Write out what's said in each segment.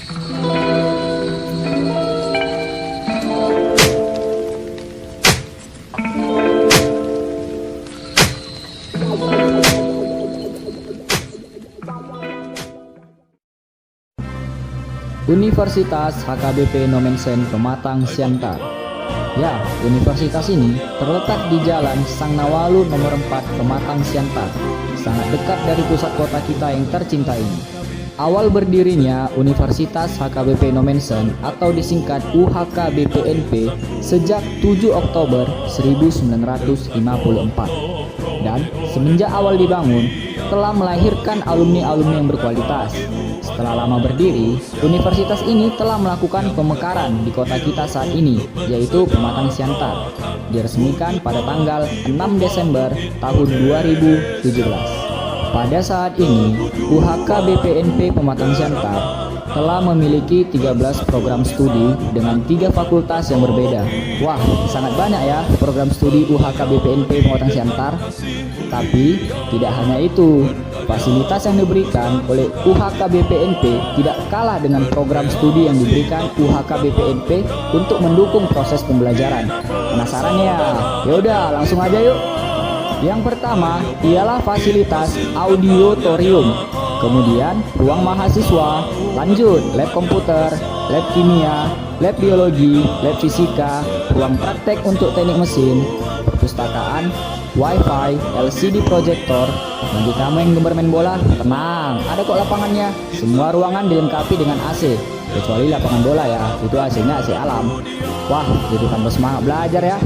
Universitas HKBP Nomensen Pematang Siantar. Ya, universitas ini terletak di Jalan Sangnawalu nomor 4 Pematang Siantar, sangat dekat dari pusat kota kita yang tercinta ini. Awal berdirinya Universitas HKBP Nomensen atau disingkat UHKBPNP sejak 7 Oktober 1954. Dan semenjak awal dibangun, telah melahirkan alumni-alumni yang berkualitas. Setelah lama berdiri, universitas ini telah melakukan pemekaran di kota kita saat ini, yaitu Pematang Siantar, diresmikan pada tanggal 6 Desember tahun 2017. Pada saat ini, UHKBPNP Pematang Siantar telah memiliki 13 program studi dengan 3 fakultas yang berbeda. Wah, sangat banyak ya program studi UHKBPNP Pematang Siantar. Tapi tidak hanya itu, fasilitas yang diberikan oleh UHKBPNP tidak kalah dengan program studi yang diberikan UHKBPNP untuk mendukung proses pembelajaran. Penasaran ya? Yaudah, langsung aja yuk. Yang pertama ialah fasilitas auditorium, kemudian ruang mahasiswa, lanjut lab komputer, lab kimia, lab biologi, lab fisika, ruang praktek untuk teknik mesin, perpustakaan, wifi, LCD proyektor. Bagi kamu yang gemar main bola, tenang, ada kok lapangannya. Semua ruangan dilengkapi dengan AC, kecuali lapangan bola ya, itu AC-nya AC alam. Wah, jadi tambah semangat belajar ya.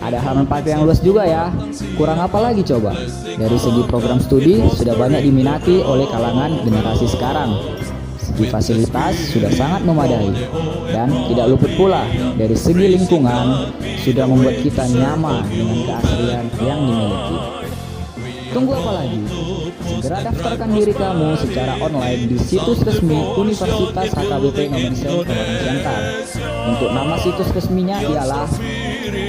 Ada halaman parkir yang luas juga ya. Kurang apa lagi coba? Dari segi program studi sudah banyak diminati oleh kalangan generasi sekarang. Segi fasilitas sudah sangat memadai. Dan tidak luput pula dari segi lingkungan sudah membuat kita nyaman dengan keasrian yang dimiliki. Tunggu apa lagi? Segera daftarkan diri kamu secara online di situs resmi Universitas HKBP Nomensen Pematang Siantar. Untuk nama situs resminya ialah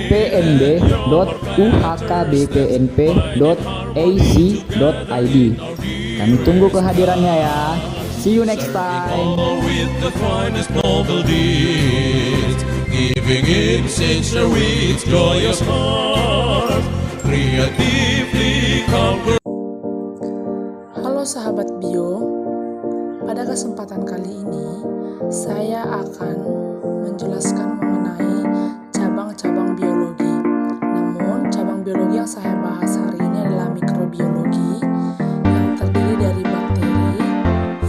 pnb.uhkbpnp.ac.id. Kami tunggu kehadirannya ya. See you next time. Halo sahabat bio, pada kesempatan kali ini saya akan menjelaskan mengenai cabang-cabang biologi. Namun cabang biologi yang saya bahas hari ini adalah mikrobiologi yang terdiri dari bakteri,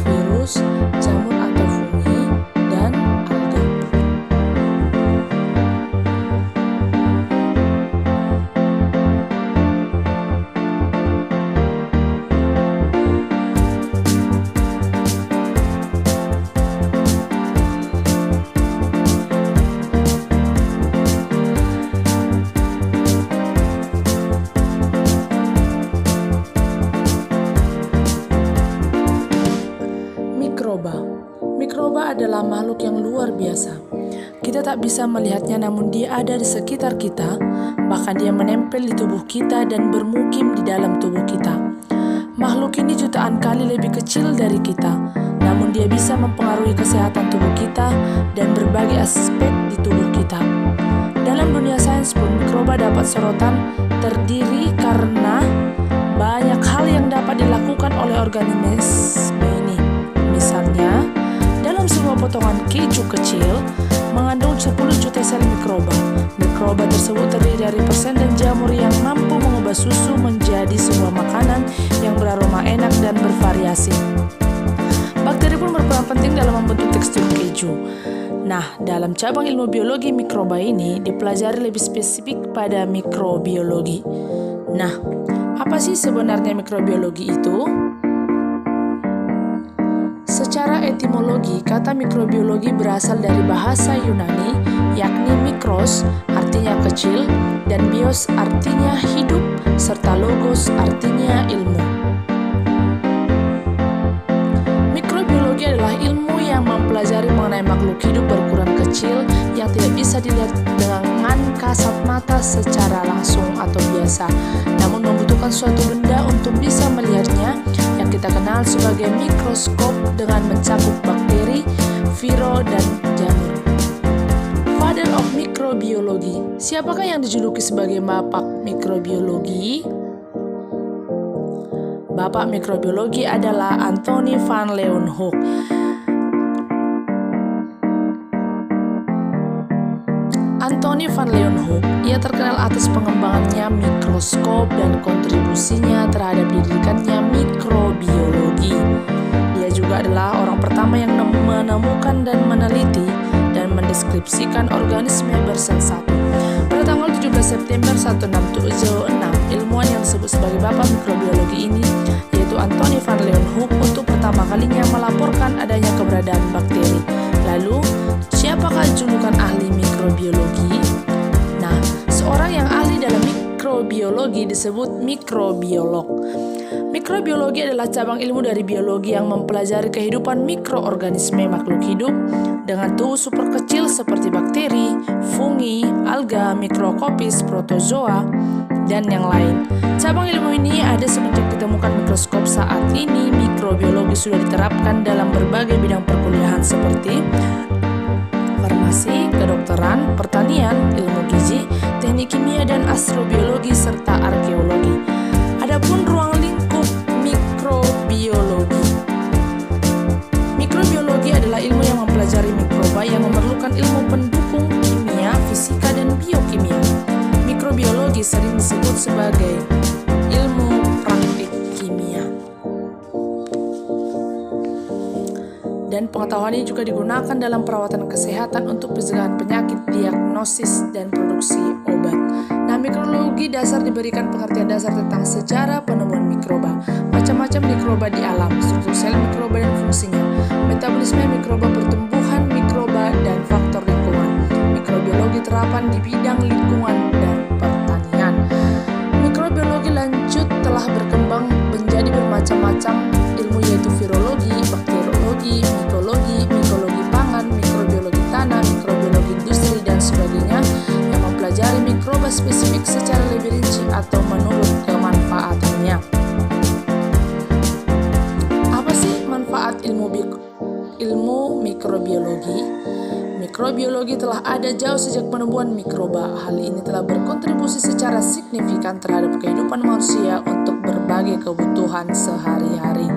virus, jamur atau fungi, dan alga. Mikroba adalah makhluk yang luar biasa. Kita tak bisa melihatnya, namun dia ada di sekitar kita. Bahkan dia menempel di tubuh kita dan bermukim di dalam tubuh kita. Makhluk ini jutaan kali lebih kecil dari kita, namun dia bisa mempengaruhi kesehatan tubuh kita dan berbagai aspek di tubuh kita. Dalam dunia sains pun, mikroba dapat sorotan terdiri karena banyak hal yang dapat dilakukan oleh organisme ini. Misalnya, dalam sebuah potongan keju kecil mengandung 10 juta sel mikroba. Mikroba tersebut terdiri dari persen dan jamur yang mampu mengubah susu menjadi sebuah makanan yang beraroma enak dan bervariasi. Bakteri pun berperan penting dalam membentuk tekstur keju. Nah, dalam cabang ilmu biologi mikroba ini dipelajari lebih spesifik pada mikrobiologi. Nah, apa sih sebenarnya mikrobiologi itu? Secara etimologi, kata mikrobiologi berasal dari bahasa Yunani, yakni mikros artinya kecil dan bios artinya hidup, serta logos artinya ilmu. Mikrobiologi adalah ilmu yang mempelajari mengenai makhluk hidup berukuran kecil yang tidak bisa dilihat dengan kasat mata secara langsung atau biasa, namun membutuhkan suatu benda untuk bisa melihatnya, yang kita kenal sebagai mikroskop, dengan mencakup bakteri, viro, dan jamur. Father of Microbiology. Siapakah yang dijuluki sebagai bapak mikrobiologi? Bapak mikrobiologi adalah Anthony van Leeuwenhoek. Anthony van Leeuwenhoek, ia terkenal atas pengembangannya mikroskop dan kontribusinya terhadap didirikannya mikrobiologi. Dia juga adalah orang pertama yang menemukan dan meneliti dan mendeskripsikan organisme bersel satu. Pada tanggal 17 September 1676, ilmuwan yang disebut sebagai bapak mikrobiologi ini, yaitu Anthony van Leeuwenhoek, untuk pertama kalinya melaporkan adanya keberadaan bakteri. Lalu, siapakah julukan ahli mikrobiologi? Nah, seorang yang ahli dalam mikrobiologi disebut mikrobiolog. Mikrobiologi adalah cabang ilmu dari biologi yang mempelajari kehidupan mikroorganisme makhluk hidup dengan tubuh super kecil seperti bakteri, fungi, alga, mikrokopis, protozoa, dan yang lain. Cabang ilmu ini ada semenjak ditemukan mikroskop. Saat ini mikrobiologi sudah diterapkan dalam berbagai bidang perkuliahan seperti farmasi, kedokteran, pertanian, ilmu gizi, teknik kimia dan astrobiologi serta arkeologi. Adapun ruang lingkup mikrobiologi. Mikrobiologi adalah ilmu yang mempelajari mikroba yang memerlukan ilmu pendukung kimia, fisika, dan biokimia. Mikrobiologi sering disebut sebagai ilmu praktik kimia. Dan pengetahuan ini juga digunakan dalam perawatan kesehatan untuk pencegahan penyakit, diagnosis, dan produksi obat. Nah, mikrobiologi dasar diberikan pengertian dasar tentang sejarah penemuan mikroba, macam-macam mikroba di alam, struktur sel mikroba dan fungsinya, metabolisme mikroba, pertumbuhan mikroba, dan faktor lingkungan. Mikrobiologi terapan di bidang lingkungan dan pertanian. Mikrobiologi lanjut telah berkembang menjadi bermacam-macam ilmu, yaitu virologi, bakteriologi, mikologi pangan, mikrobiologi tanah, mikrobiologi industri, dan sebagainya, yang mempelajari mikroba spesifik secara lebih rinci atau menurut kemanfaatannya. Apa sih manfaat ilmu mikrobiologi? Mikrobiologi telah ada jauh sejak penemuan mikroba. Hal ini telah berkontribusi secara signifikan terhadap kehidupan manusia untuk berbagai kebutuhan sehari-hari.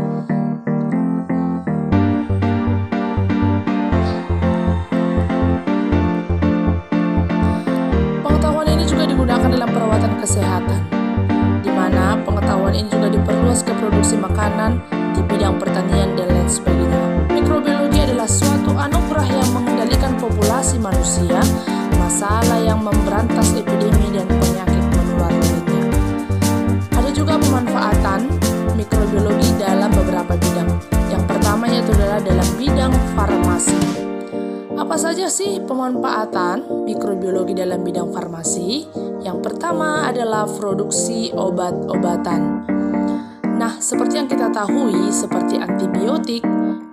Pengetahuan ini juga digunakan dalam perawatan kesehatan, di mana pengetahuan ini juga diperluas ke produksi makanan, di bidang pertanian, dan lain sebagainya. Mikrobiologi adalah suatu anugerah yang mengendalikan populasi manusia, masalah yang memberantas epidemi dan penyakit menular lainnya. Ada juga pemanfaatan mikrobiologi dalam beberapa bidang. Yang pertama yaitu adalah dalam bidang farmasi. Apa saja sih pemanfaatan mikrobiologi dalam bidang farmasi? Yang pertama adalah produksi obat-obatan. Nah, seperti yang kita tahui, seperti antibiotik,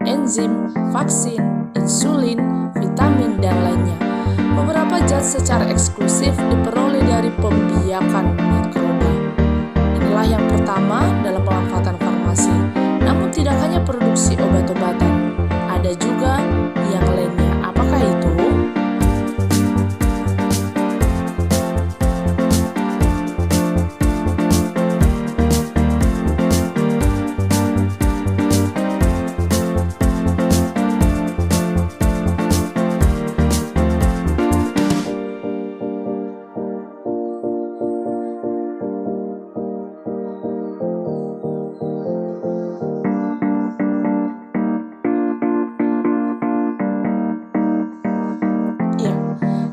enzim, vaksin, insulin, vitamin, dan lainnya. Beberapa zat secara eksklusif diperoleh dari pembiakan mikroba. Inilah yang pertama dalam pemanfaatan farmasi. Namun tidak hanya produksi obat-obatan, ada juga yang lainnya. Apakah itu?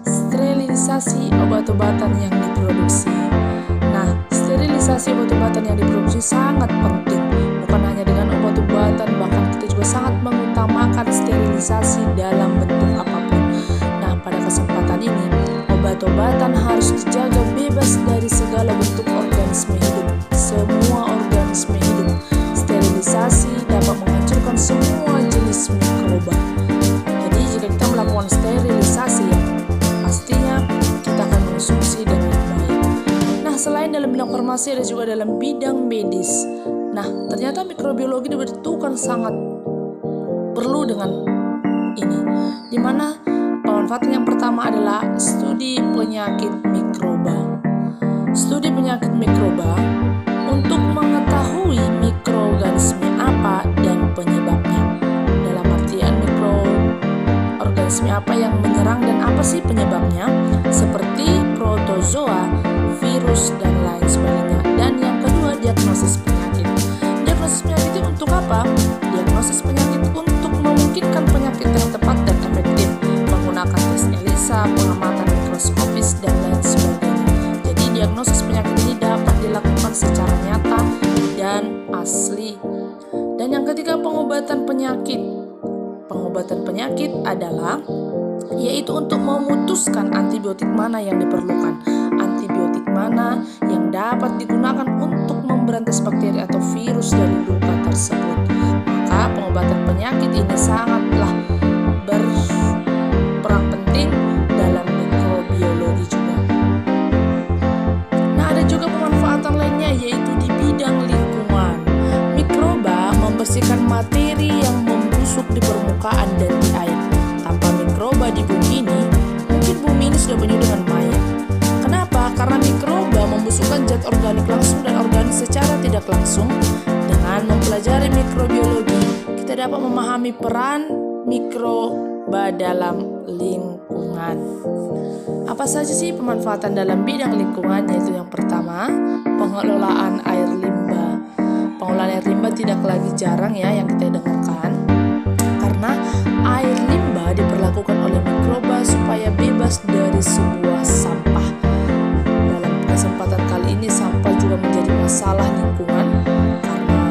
Sterilisasi obat-obatan yang diproduksi. Nah, sterilisasi obat-obatan yang diproduksi sangat penting. Bukan hanya dengan obat-obatan, bahkan kita juga sangat mengutamakan sterilisasi dalam bentuk apapun. Nah, pada kesempatan ini, obat-obatan harus dijaga bebas dari segala bentuk organisme hidup. Semua organisme hidup. Sterilisasi dapat menghancurkan semua jenis mikroba. Jadi, jika kita melakukan sterilisasi, pastinya kita akan mengonsumsi dengan baik. Nah, selain dalam bidang farmasi, ada juga dalam bidang medis. Nah, ternyata mikrobiologi dibutuhkan sangat perlu dengan ini, di mana pemanfaatan yang pertama adalah studi penyakit mikroba. Studi penyakit mikroba untuk mengetahui mikroorganisme apa dan penyebabnya. Dalam artian mikroorganisme apa yang menyerang dan apa sih penyebabnya, seperti protozoa, virus, dan lain sebagainya. Dan yang kedua, diagnosis penyakit. Diagnosis penyakit itu untuk apa? Diagnosis penyakit untuk memungkinkan penyakit yang tepat dan efektif menggunakan tes ELISA, pengamatan mikroskopis, dan lain sebagainya. Jadi diagnosis penyakit ini dapat dilakukan secara nyata dan asli. Dan yang ketiga, pengobatan penyakit. Pengobatan penyakit adalah yaitu untuk memutuskan antibiotik mana yang diperlukan, antibiotik mana yang dapat digunakan untuk memberantas bakteri atau virus dari luka tersebut. Maka pengobatan penyakit ini sangatlah berperan penting dalam mikrobiologi juga. Nah, ada juga pemanfaatan lainnya yaitu di bidang lingkungan. Mikroba membersihkan materi yang membusuk di permukaan dan di air. Tanpa mikroba di bumi ini, mungkin bumi ini sudah penuh dengan mayat. Kenapa? Karena mikroba membusukkan zat organik langsung dan organik secara tidak langsung. Dengan mempelajari mikrobiologi, kita dapat memahami peran mikroba dalam lingkungan. Apa saja sih pemanfaatan dalam bidang lingkungan? Yaitu yang pertama, pengelolaan air limbah. Pengelolaan air limbah tidak lagi jarang ya yang kita dengarkan, karena air limbah diperlakukan oleh mikroba supaya bebas dari sebuah sampah. Dalam kesempatan kali ini, sampah juga menjadi masalah lingkungan. Karena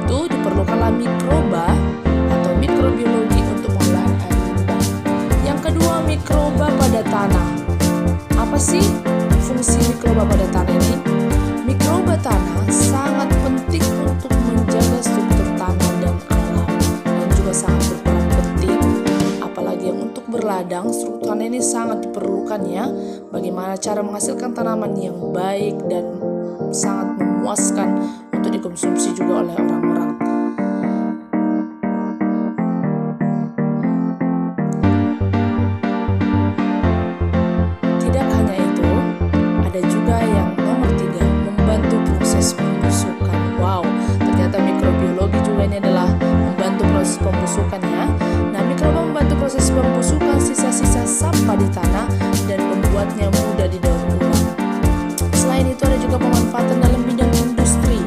itu diperlukanlah mikroba atau mikrobiologi untuk pengolahan air limbah. Yang kedua, mikroba pada tanah. Apa sih fungsi mikroba pada tanah ini? Mikroba tanah sangat penting untuk menjaga struktur tanah dan alam, dan juga sangat berperan penting, apalagi yang untuk berladang. Struktur tanah ini sangat diperlukan ya, bagaimana cara menghasilkan tanaman yang baik dan sangat memuaskan untuk dikonsumsi juga oleh orang-orang. Tidak hanya itu, ada juga yang nomor 3, membantu proses pembusukan. Wow, ternyata mikrobiologi juga ini adalah membantu proses pembusukan ya. Nah, mikroba membantu proses pembusukan sisa-sisa sampah di tanah dan membuatnya mudah didaur ulang. Selain itu, ada juga pemanfaatan dalam bidang industri.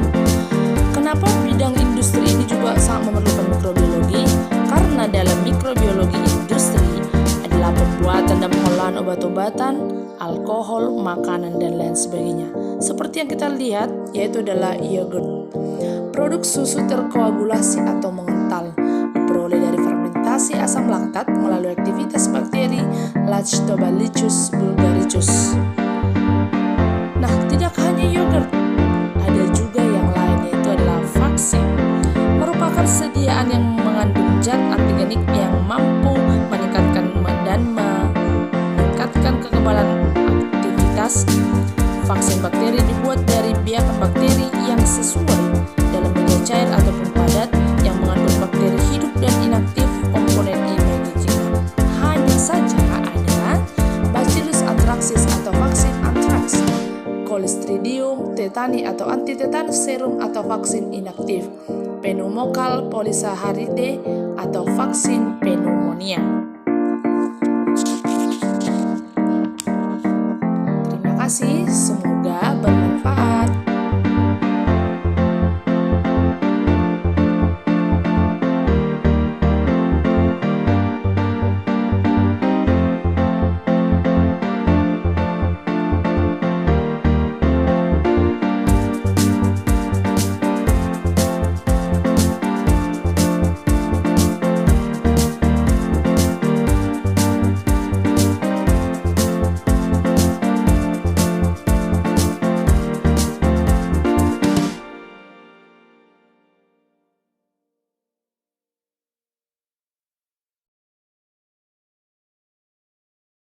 Kenapa bidang industri ini juga sangat memerlukan mikrobiologi? Karena dalam mikrobiologi industri adalah pembuatan dan pengolahan obat-obatan, alkohol, makanan, dan lain sebagainya. Seperti yang kita lihat, yaitu adalah yogurt. Produk susu terkoagulasi atau mengental diperoleh dari fermentasi asam laktat melalui aktivitas bakteri Lactobacillus bulgaricus. Nah, tidak hanya yogurt, ada juga yang lain, yaitu adalah vaksin. Merupakan sediaan yang mengandung zat antigenik yang mampu meningkatkan kekebalan aktivitas. Vaksin bakteri dibuat dari biakan bakteri yang sesuai dalam media cair ataupun padat yang mengandung bakteri hidup dan inaktif komponen imunogenik. Hanya saja ada Bacillus anthracis atau vaksin antraks, Clostridium tetani atau antitetanus serum atau vaksin inaktif, Pneumococcal polysaccharide atau vaksin